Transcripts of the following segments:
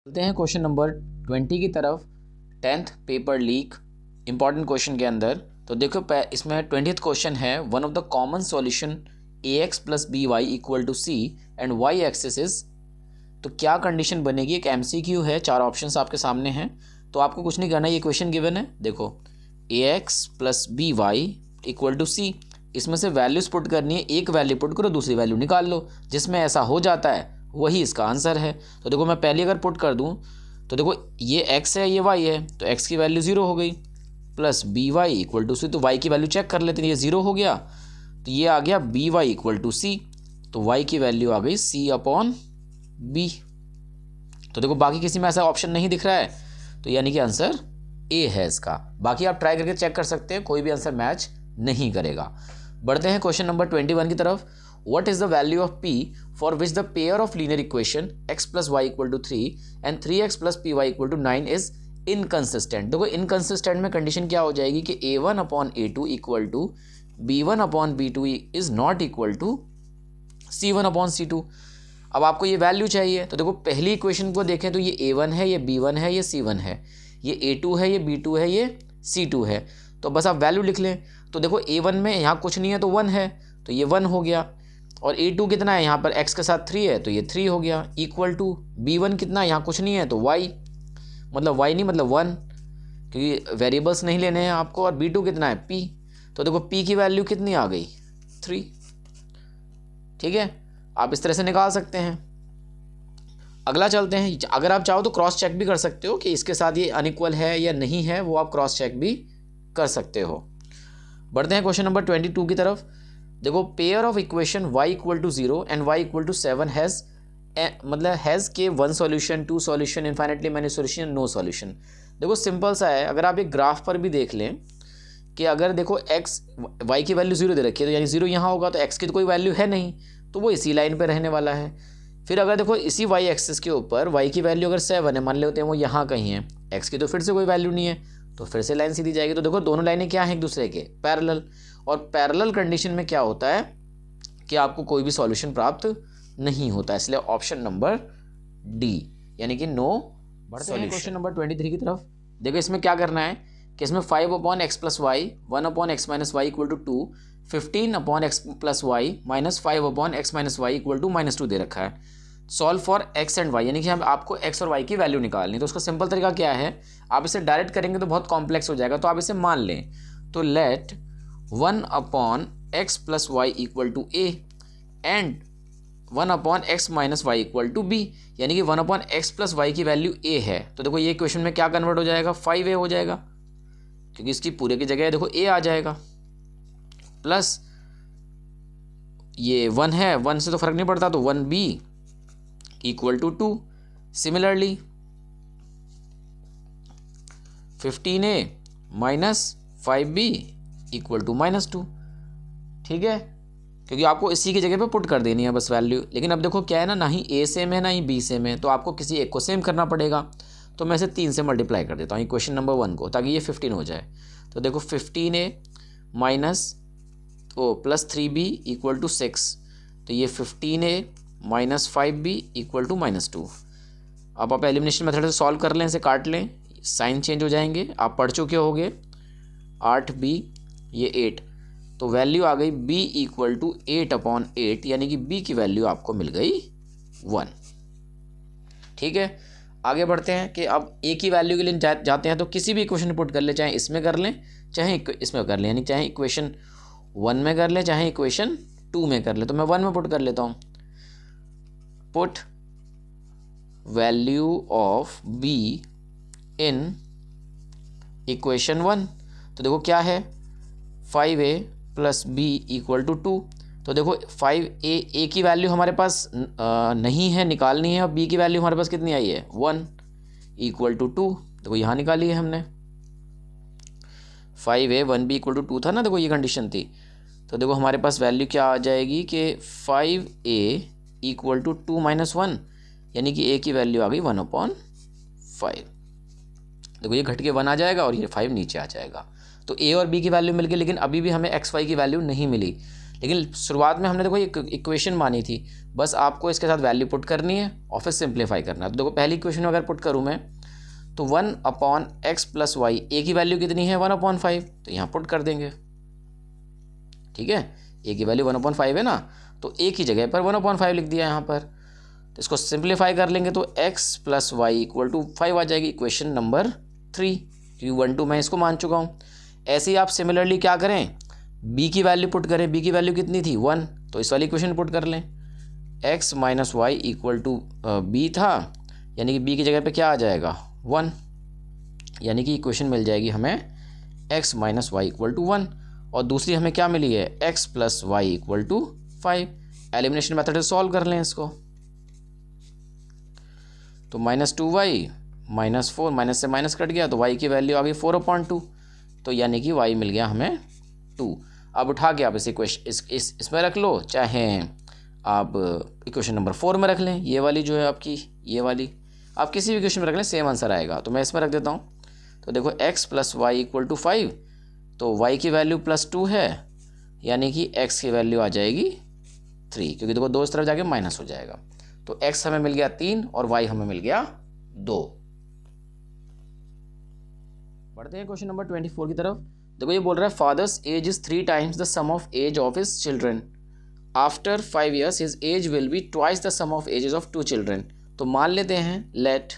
चलते हैं question number 20 की तरफ। 10th paper leak important question के अंदर। तो देखो इसमें 20th क्वेश्चन है, one of the common solution ax plus B Y equal to C and Y axis is. तो क्या कंडीशन बनेगी? एक MCQ है, 4 ऑप्शंस आपके सामने हैं। तो आपको कुछ नहीं करना है, ये क्वेश्चन गिवन है। देखो ax plus B Y equal to C, इसमें से वैल्यूज पुट करनी है। एक वैल्यू पुट करो, दूसरी वैल्यू निकाल लो। जिसमें ऐसा हो जाता है वही इसका आंसर है। तो देखो मैं पहले अगर पुट कर दूं तो देखो ये x है, ये y है, तो x की वैल्यू 0 हो गई, plus B Y equal to C. तो y की वैल्यू चेक कर लेते हैं, ये 0 हो गया, तो ये आ गया B Y equal to C. तो y की वैल्यू आ गई c अपॉन बी। तो देखो बाकी किसी में ऐसा ऑप्शन नहीं दिख रहा है, तो यानी कि आंसर ए है इसका। बाकी आप ट्राई करके चेक कर सकते हैं, कोई भी आंसर मैच नहीं करेगा। बढ़ते हैं क्वेश्चन नंबर 21 की तरफ। What is the value of p for which the pair of linear equation x plus y equal to 3 and 3x plus py equal to 9 is inconsistent? देखो inconsistent में condition क्या हो जाएगी कि a1 upon a2 equal to b1 upon b2 is not equal to c1 upon c2। अब आपको ये value चाहिए, तो देखो पहली इक्वेशन को देखें तो ये a1 है, ये b1 है, ये c1 है, ये a2 है, ये b2 है, ये c2 है। तो बस आप वैल्यू लिख लें। तो देखो a1 में यहाँ कुछ नहीं है तो 1 है, तो ये 1 हो गया। और a2 कितना है, यहाँ पर x के साथ 3 है, तो ये 3 हो गया, इक्वल टू b1 कितना है, यहाँ कुछ नहीं है तो y, मतलब y नहीं मतलब 1, क्योंकि वेरिएबल्स नहीं लेने हैं आपको। और b2 कितना है p, तो देखो p की वैल्यू कितनी आ गई 3। ठीक है, आप इस तरह से निकाल सकते हैं। अगला चलते हैं। अगर आप चाहो तो क्रॉस चेक भी कर सकते हो कि इसके साथ ये अनइक्वल है या नहीं है, वो आप क्रॉस चेक भी कर सकते हो। बढ़ते हैं क्वेश्चन नंबर 22 की तरफ। देखो pair of equation y equal to 0 and y equal to 7 has मतलब हैज़ के 1 solution, 2 solution, infinitely many solution, no solution. देखो सिंपल सा है, अगर आप एक ग्राफ पर भी देख लें कि अगर देखो x y की वैल्यू 0 दे रखी है, तो यानी 0 यहाँ होगा, तो x की तो कोई वैल्यू है नहीं, तो वो इसी लाइन पर रहने वाला है। फिर अगर देखो इसी y एक्सिस के ऊपर y की वैल्यू अगर 7 है, मान लेते हैं वो यहाँ कहीं है, x की तो फिर से कोई वैल्यू नहीं है, तो फिर से लाइन सीधी जाएगी। तो देखो दोनों लाइनें क्या हैं, एक दूसरे के पैरेलल। और पैरेलल कंडीशन में क्या होता है कि आपको कोई भी सॉल्यूशन प्राप्त नहीं होता, इसलिए ऑप्शन नंबर डी यानी कि नो। बढ़ते हैं क्वेश्चन नंबर 23 की तरफ। देखो इसमें क्या करना है कि इसमें 5 upon X plus Y, 1 upon X minus Y equal to 2, 15 upon X plus Y minus 5 upon X minus Y equal to -2 दे रखा है। Solve for X and Y, यानी कि हम आपको एक्स और वाई की वैल्यू निकालनी। तो उसका सिंपल तरीका क्या है, आप इसे डायरेक्ट करेंगे तो बहुत कॉम्प्लेक्स हो जाएगा, तो आप इसे मान लें। तो let 1 upon X plus Y equal to A and 1 upon X minus Y equal to B, यानी कि 1 अपॉन एक्स प्लस वाई की वैल्यू ए है। तो देखो ये क्वेश्चन में क्या कन्वर्ट हो जाएगा, 5a हो जाएगा, क्योंकि इसकी पूरे की जगह देखो a आ जाएगा, प्लस ये 1 है, 1 से तो फर्क नहीं पड़ता, तो 1b equal to 2। Similarly 15a minus 5b equal to -2। ठीक है, क्योंकि आपको इसी की जगह पे पुट कर देनी है बस वैल्यू। लेकिन अब देखो क्या है ना ही a सेम है ना ही b सेम है, तो आपको किसी एक को सेम करना पड़ेगा। तो मैं इसे 3 से मल्टीप्लाई कर देता हूँ क्वेश्चन नंबर 1 को, ताकि ये 15 हो जाए। तो देखो 15a minus plus 3b equal to 6, तो ये 15a minus 5b equal to -2। अब आप एलिमिनेशन मेथड से सॉल्व कर लें, इसे काट लें, साइन चेंज हो जाएंगे, आप पढ़ चुके होगे। 8b ये 8, तो वैल्यू आ गई b इक्वल टू 8 अपॉन 8, यानी कि b की वैल्यू आपको मिल गई 1। ठीक है, आगे बढ़ते हैं कि अब a की वैल्यू के लिए जाते हैं, तो किसी भी इक्वेशन पुट कर ले, चाहे इसमें कर लें चाहे इसमें कर लें, यानी चाहे इक्वेशन 1 में कर लें चाहे इक्वेशन 2 में कर लें। तो मैं 1 में पुट कर लेता हूँ। Put value of b in equation 1, तो देखो क्या है 5a plus B equal to 2। तो देखो 5a की वैल्यू हमारे पास नहीं है, निकालनी है, और b की वैल्यू हमारे पास कितनी आई है 1 इक्वल टू 2। देखो यहाँ निकाली है हमने, 5a 1b इक्वल टू 2 था ना, देखो ये कंडीशन थी। तो देखो हमारे पास वैल्यू क्या आ जाएगी कि 5a इक्वल टू 2 माइनस 1, यानी कि a की वैल्यू आ गई 1 अपॉन 5। देखो ये घट के 1 आ जाएगा और ये 5 नीचे आ जाएगा। तो a और b की वैल्यू मिल गई, लेकिन अभी भी हमें एक्स वाई की वैल्यू नहीं मिली। लेकिन शुरुआत में हमने देखो एक इक्वेशन मानी थी, बस आपको इसके साथ वैल्यू पुट करनी है और फिर सिंप्लीफाई करना है। तो देखो पहली इक्वेशन में अगर पुट करूँ मैं तो 1/x + y, ए की वैल्यू कितनी है 1/5, तो यहाँ पुट कर देंगे। ठीक है, ए की वैल्यू 1/5 है ना, तो ए की जगह पर 1/5 लिख दिया यहाँ पर। तो इसको सिंप्लीफाई कर लेंगे तो x + y = 5 आ जाएगी, इक्वेशन नंबर 3, क्योंकि 1 2 मैं इसको मान चुका हूँ। ऐसे ही आप सिमिलरली क्या करें, b की वैल्यू पुट करें। b की वैल्यू कितनी थी 1, तो इस वाली इक्वेशन पुट कर लें। x - y = b था, यानी कि b की जगह पे क्या आ जाएगा 1, यानी कि इक्वेशन मिल जाएगी हमें x - y = 1। और दूसरी हमें क्या मिली है x + y = 5। एलिमिनेशन मेथड से सॉल्व कर लें इसको, तो -2y -4, माइनस से माइनस कट गया तो y की वैल्यू आ गई 4/2, तो यानी कि y मिल गया हमें 2। अब उठा के आप इस इक्वेशन इसमें रख लो, चाहे आप इक्वेशन नंबर 4 में रख लें, ये वाली जो है आपकी, ये वाली आप किसी भी इक्वेशन में रख लें, सेम आंसर आएगा। तो मैं इसमें रख देता हूँ। तो देखो x + y = 5, तो y की वैल्यू +2 है, यानी कि x की वैल्यू आ जाएगी 3, क्योंकि देखो 2 इस तरफ जाके माइनस हो जाएगा। तो x हमें मिल गया 3 और y हमें मिल गया 2। बढ़ते हैं क्वेश्चन नंबर 24 की तरफ। देखो ये बोल रहा है father's age is 3 times the sum of age of his children, after 5 years his age will be twice the sum of ages of 2 children। तो मान लेते हैं let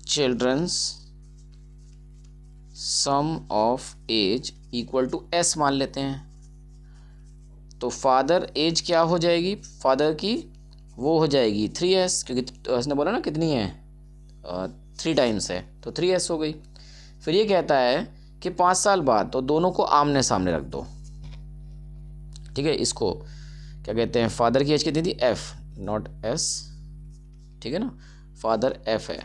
children's sum of age equal to s मान लेते हैं। तो father as क्या हो जाएगी, फादर की वो हो जाएगी 3s, क्योंकि उसने बोला ना कितनी है 3 times है, तो 3s हो गई। फिर ये कहता है कि 5 साल बाद, तो दोनों को आमने सामने रख दो। ठीक है, इसको क्या कहते हैं, फादर की एज कितनी थी f, नॉट s, ठीक है ना, फादर f है,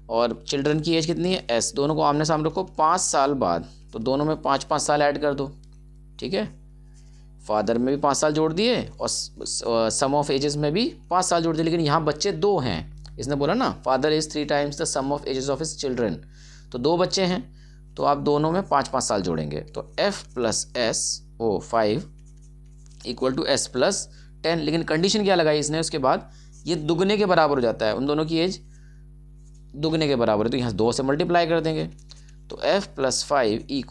और चिल्ड्रन की एज कितनी है s, दोनों को आमने सामने रखो। 5 साल बाद, तो दोनों में 5-5 साल ऐड कर दो। ठीक है, फादर में भी 5 साल जोड़ दिए और सम ऑफ एजेस में भी 5 साल जोड़ दिए, लेकिन यहाँ बच्चे 2 हैं। इसने बोला ना father is 3 times the sum of ages of his children, तो 2 बच्चे हैं, तो आप दोनों में 5-5 साल जोड़ेंगे। तो f + s 5 = s + 10, लेकिन कंडीशन क्या लगाई इसने उसके बाद, ये दुगने के बराबर हो जाता है, उन दोनों की एज दुगने के बराबर है, तो यहाँ 2 से मल्टीप्लाई कर देंगे। तो f + 5 =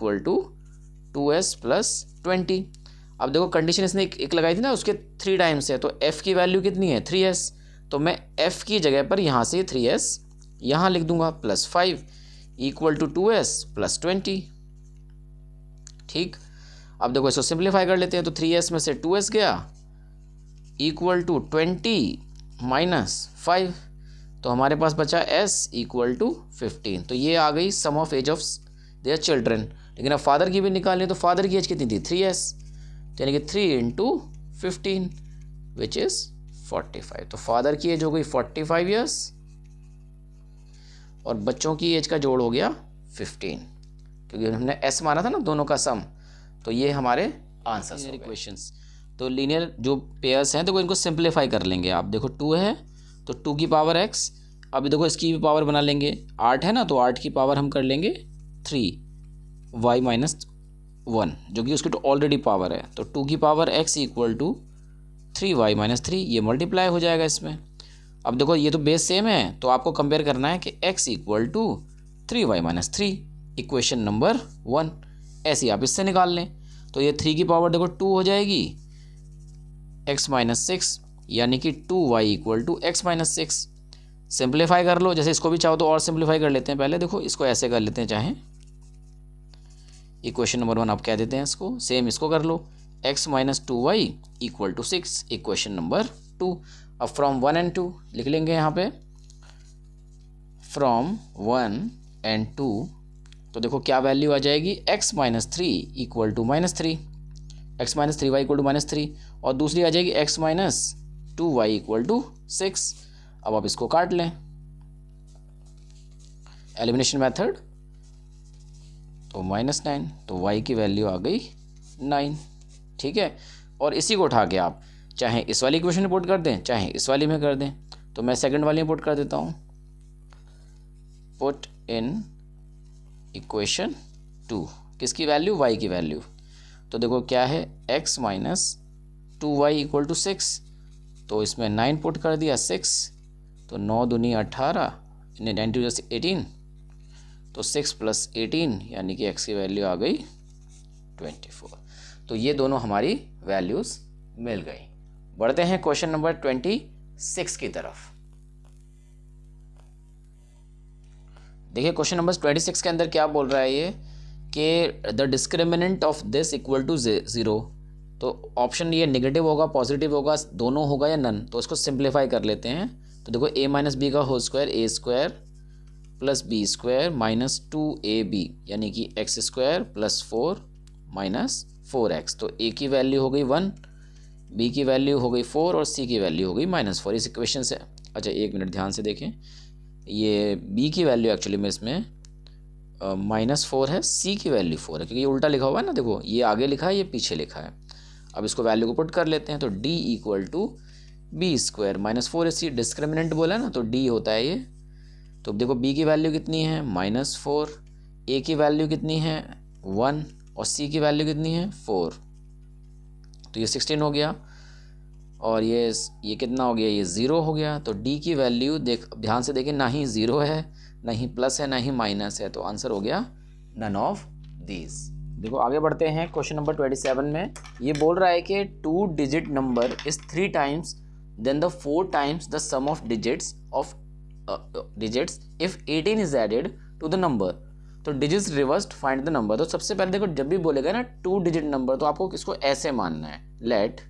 2s + 20। अब देखो कंडीशन इसने एक लगाई थी ना, उसके 3 times है, तो f की वैल्यू कितनी है 3s, तो मैं f की जगह पर यहाँ से 3s यहाँ लिख दूंगा, +5 = 2s + 20। ठीक, अब देखो इसको सिंप्लीफाई कर लेते हैं, तो 3s में से 2s गया = 20 - 5, तो हमारे पास बचा s = 15। तो ये आ गई sum of age of their children. लेकिन अब फादर की भी निकालें, तो फादर की एज कितनी थी 3s, यानी कि 3 × 15 विच इज़ 45। तो फादर की एज हो गई 45 years और बच्चों की एज का जोड़ हो गया 15, क्योंकि हमने s माना था ना दोनों का सम। तो ये हमारे आंसर्स हैं क्वेश्चंस। तो लीनियर जो पेयर्स हैं, तो इनको सिंप्लीफाई कर लेंगे आप। देखो 2 है तो 2 की पावर x, अभी देखो इसकी भी पावर बना लेंगे, 8 है ना, तो 8 की पावर हम कर लेंगे 3y - 1, जो कि उसकी तो ऑलरेडी पावर है। तो 2 की पावर x = 3y - 3, ये मल्टीप्लाई हो जाएगा इसमें। अब देखो ये तो बेस सेम है, तो आपको कंपेयर करना है कि x = 3y - 3, इक्वेशन नंबर 1। ऐसे आप इससे निकाल लें, तो ये 3 की पावर देखो 2 हो जाएगी, x - 6, यानी कि 2y = x - 6। सिंप्लीफाई कर लो, जैसे इसको भी चाहो तो और सिंप्लीफाई कर लेते हैं। पहले देखो इसको ऐसे कर लेते हैं, चाहे इक्वेशन नंबर 1 आप कह देते हैं इसको, सेम इसको कर लो, x - 2y = 6, इक्वेशन नंबर 2। अब फ्रॉम 1 and 2 लिख लेंगे यहाँ पे, फ्रॉम 1 and 2, तो देखो क्या वैल्यू आ जाएगी, x - 3 = -3, x - 3y = -3, और दूसरी आ जाएगी x - 2y = 6। अब आप इसको काट लें, एलिमिनेशन मेथड, तो -9, तो y की वैल्यू आ गई 9। ठीक है, और इसी को उठा के आप चाहे इस वाली इक्वेशन में पुट कर दें, चाहे इस वाली में कर दें। तो मैं सेकंड वाली में पुट कर देता हूँ, पुट इन इक्वेशन 2, किसकी वैल्यू, y की वैल्यू। तो देखो क्या है, x minus 2y equal to 6, तो इसमें 9 पुट कर दिया, 6, तो 9 दूनी 18, 9 टू 18, तो 6 प्लस 18 यानी कि x की वैल्यू आ गई 24। तो ये दोनों हमारी वैल्यूज़ मिल गई। बढ़ते हैं क्वेश्चन नंबर 26 की तरफ। देखिए क्वेश्चन नंबर 26 के अंदर क्या बोल रहा है ये कि the discriminant of this equal to 0। तो ऑप्शन ये नेगेटिव होगा, पॉजिटिव होगा, दोनों होगा या नन। तो इसको सिंप्लीफाई कर लेते हैं। तो देखो a माइनस बी का whole square A square plus B square minus 2ab यानी कि x square plus 4 minus 4x। तो a की वैल्यू हो गई 1, b की वैल्यू हो गई 4 और c की वैल्यू हो गई -4। इस इक्वेशन से, अच्छा एक मिनट ध्यान से देखें, ये b की वैल्यू एक्चुअली में इसमें -4 है, c की वैल्यू 4 है, क्योंकि ये उल्टा लिखा हुआ है ना। देखो ये आगे लिखा है, ये पीछे लिखा है। अब इसको वैल्यू को पुट कर लेते हैं। तो d equal to B square -4 C discriminant बोला ना, तो d होता है ये। तो देखो b की वैल्यू कितनी है -4, a की वैल्यू कितनी है 1 और c की वैल्यू कितनी है 4। तो ये 16 हो गया और ये कितना हो गया, ये 0 हो गया। तो d की वैल्यू ध्यान से देखें, ना ही 0 है, ना ही प्लस है, ना ही माइनस है। तो आंसर हो गया नन ऑफ दीज। देखो आगे बढ़ते हैं क्वेश्चन नंबर 27 में। ये बोल रहा है कि 2 digit number is 3 times then the 4 times the sum of digits if 18 is added to the number. तो digits reversed find the number. तो सबसे पहले देखो, जब भी बोलेगा ना 2 डिजिट नंबर, तो आपको इसको ऐसे मानना है, let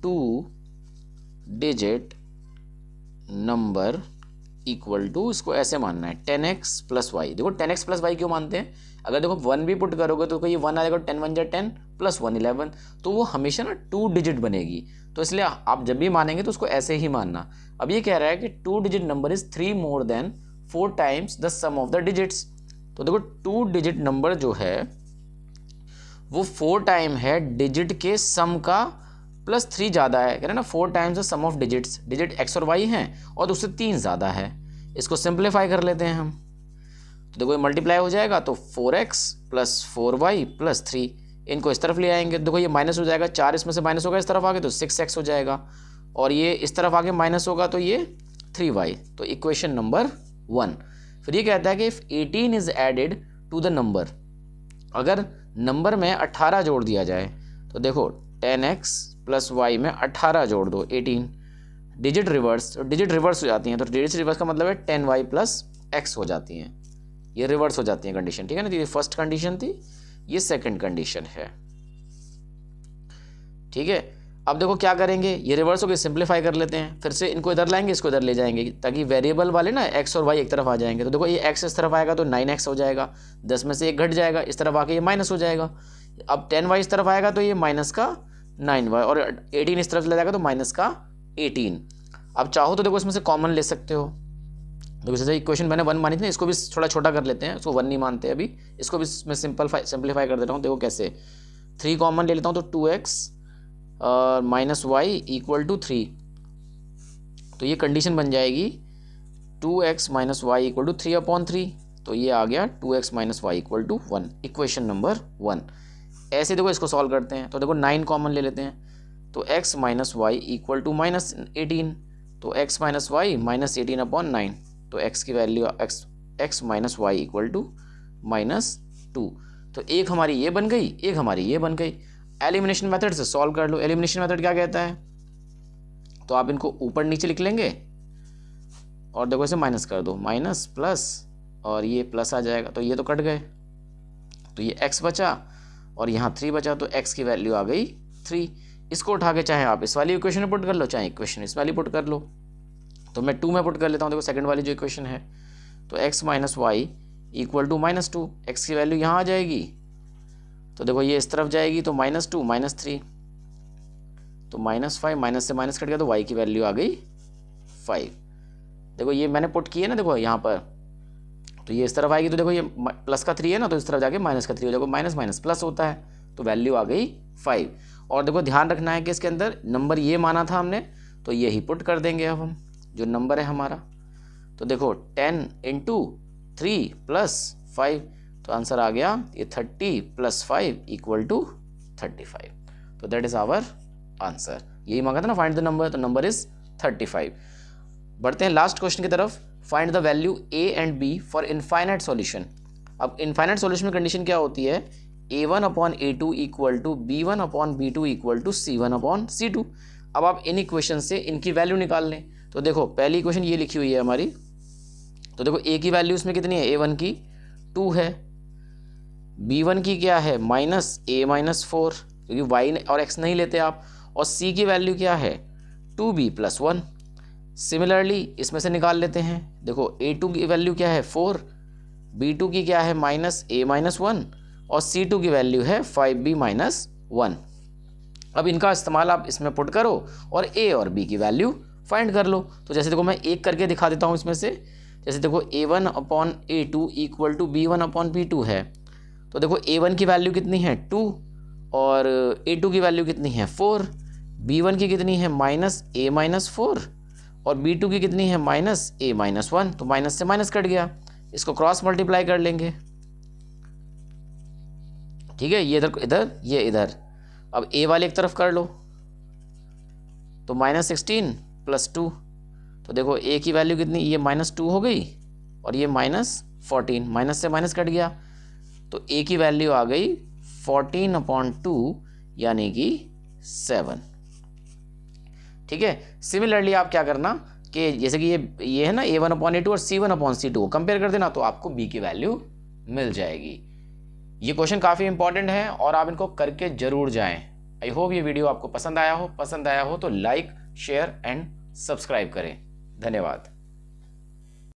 2 digit number equal to, इसको ऐसे मानना है 10x प्लस वाई। देखो 10x प्लस वाई क्यों मानते हैं, अगर देखो 1 भी पुट करोगे तो ये 1 आएगा, 10 1 जा 10 प्लस 1 11, तो वो हमेशा ना 2 डिजिट बनेगी। तो इसलिए आप जब भी मानेंगे तो उसको ऐसे ही मानना। अब ये कह रहा है कि 2 digit number is 3 more than 4 times the sum of the digits. तो देखो 2 डिजिट नंबर जो है वो 4 टाइम है डिजिट के सम का प्लस 3 ज़्यादा है। कह रहे हैं ना 4 times the sum of digits, digit x और y हैं और उससे 3 ज़्यादा है। इसको सिंप्लीफाई कर लेते हैं हम। तो देखो ये मल्टीप्लाई हो जाएगा, तो 4x प्लस 4y प्लस 3, इनको इस तरफ ले आएंगे। देखो ये माइनस हो जाएगा, 4 इसमें से माइनस होगा इस तरफ आगे, तो 6x हो जाएगा, और ये इस तरफ आगे माइनस होगा तो ये 3y। तो इक्वेशन नंबर 1। फिर ये कहता है कि if 18 is added to the number, अगर नंबर में 18 जोड़ दिया जाए, तो देखो 10x प्लस y में 18 जोड़ दो 18, डिजिट रिवर्स, तो डिजिट रिवर्स हो जाती हैं। तो डिजिट रिवर्स का मतलब है 10y प्लस x हो जाती हैं, ये रिवर्स हो जाती है कंडीशन, ठीक है ना। तो ये फर्स्ट कंडीशन थी, ये सेकंड कंडीशन है, ठीक है। अब देखो क्या करेंगे, ये रिवर्स हो गए, सिंप्लीफाई कर लेते हैं। फिर से इनको इधर लाएंगे, इसको इधर ले जाएंगे, ताकि वेरिएबल वाले ना x और y एक तरफ आ जाएंगे। तो देखो ये x इस तरफ आएगा तो 9x हो जाएगा, 10 में से 1 घट जाएगा, इस तरफ आके ये माइनस हो जाएगा। अब 10y इस तरफ आएगा तो ये माइनस का 9y, और 18 इस तरफ ले जाएगा तो माइनस का 18। अब चाहो तो देखो इसमें से कॉमन ले सकते हो। देखो जैसे इक्वेशन मैंने 1 मानी थी ना, इसको भी थोड़ा छोटा कर लेते हैं, इसको 1 नहीं मानते अभी, इसको भी मैं सिंप्लीफाई कर देता हूँ। देखो कैसे, 3 कॉमन ले लेता हूँ, तो 2x minus Y equal to 3। तो ये कंडीशन बन जाएगी 2x minus Y equal to 3/3। तो ये आ गया 2x minus Y equal to 1, equation number 1। ऐसे देखो इसको सॉल्व करते हैं। तो देखो 9 कॉमन ले लेते हैं, तो x minus Y equal to -18। तो x माइनस वाई -18/9, तो x की value x minus Y equal to -2। तो एक हमारी ये बन गई, एक हमारी ये बन गई। एलिमिनेशन मेथड से सॉल्व कर लो। एलिमिनेशन मेथड क्या कहता है, तो आप इनको ऊपर नीचे लिख लेंगे और देखो इसे माइनस कर दो, माइनस प्लस और ये प्लस आ जाएगा, तो ये तो कट गए, तो ये x बचा और यहाँ 3 बचा, तो x की वैल्यू आ गई 3। इसको उठा के चाहे आप इस वाली इक्वेशन में पुट कर लो, चाहे इक्वेशन इस वाली पुट कर लो। तो मैं 2 में पुट कर लेता हूँ। देखो सेकंड वाली जो इक्वेशन है, तो x minus Y equal to -2, x की वैल्यू यहाँ आ जाएगी, तो देखो ये इस तरफ जाएगी, तो -2 -3, तो -5, माइनस से माइनस कट गया, तो y की वैल्यू आ गई 5। देखो ये मैंने पुट किया ना, देखो यहाँ पर, तो ये इस तरफ आएगी, तो देखो ये प्लस का 3 है ना, तो इस तरफ जाके माइनस का 3 हो जाएगा, माइनस माइनस प्लस होता है, तो वैल्यू आ गई 5। और देखो ध्यान रखना है कि इसके अंदर नंबर ये माना था हमने, तो ये ही पुट कर देंगे अब हम, जो नंबर है हमारा। तो देखो 10 × 3 + 5, तो आंसर आ गया ये 30 + 5 = 35। तो दैट इज आवर आंसर। यही मांगा था ना फाइंड द नंबर, तो नंबर इज 35। बढ़ते हैं लास्ट क्वेश्चन की तरफ। Find the value a and b for infinite solution. अब इनफाइनाइट सॉल्यूशन में कंडीशन क्या होती है, a1/a2 = b1/b2 = c1/c2। अब आप इन इक्वेशन से इनकी वैल्यू निकाल लें। तो देखो पहली इक्वेशन ये लिखी हुई है हमारी, तो देखो a की वैल्यू इसमें कितनी है, a1 की 2 है, b1 की क्या है -a-4, क्योंकि y और x नहीं लेते आप, और c की वैल्यू क्या है 2b + 1। सिमिलरली इसमें से निकाल लेते हैं। देखो a2 की वैल्यू क्या है 4, b2 की क्या है -a-1 और c2 की वैल्यू है 5b - 1। अब इनका इस्तेमाल आप इसमें पुट करो और a और b की वैल्यू फाइंड कर लो। तो जैसे देखो मैं एक करके दिखा देता हूँ इसमें से। जैसे देखो a1/a2 = b1/b2 है, तो देखो a1 की वैल्यू कितनी है 2 और a2 की वैल्यू कितनी है 4, b1 की कितनी है -a-4 और b2 की कितनी है -a-1। तो माइनस से माइनस कट गया, इसको क्रॉस मल्टीप्लाई कर लेंगे। ठीक है, ये इधर ये इधर। अब a वाले एक तरफ कर लो, तो -16 + 2। तो देखो a की वैल्यू कितनी, ये -2 हो गई और ये -14, माइनस से माइनस कट गया, तो a की वैल्यू आ गई 14/2 यानी कि 7। ठीक है, सिमिलरली आप क्या करना कि जैसे कि ये है ना a1/a2 और c1/c2 को कंपेयर कर देना, तो आपको b की वैल्यू मिल जाएगी। ये क्वेश्चन काफ़ी इंपॉर्टेंट है और आप इनको करके जरूर जाएं। आई होप ये वीडियो आपको पसंद आया हो तो लाइक, शेयर एंड सब्सक्राइब करें। धन्यवाद।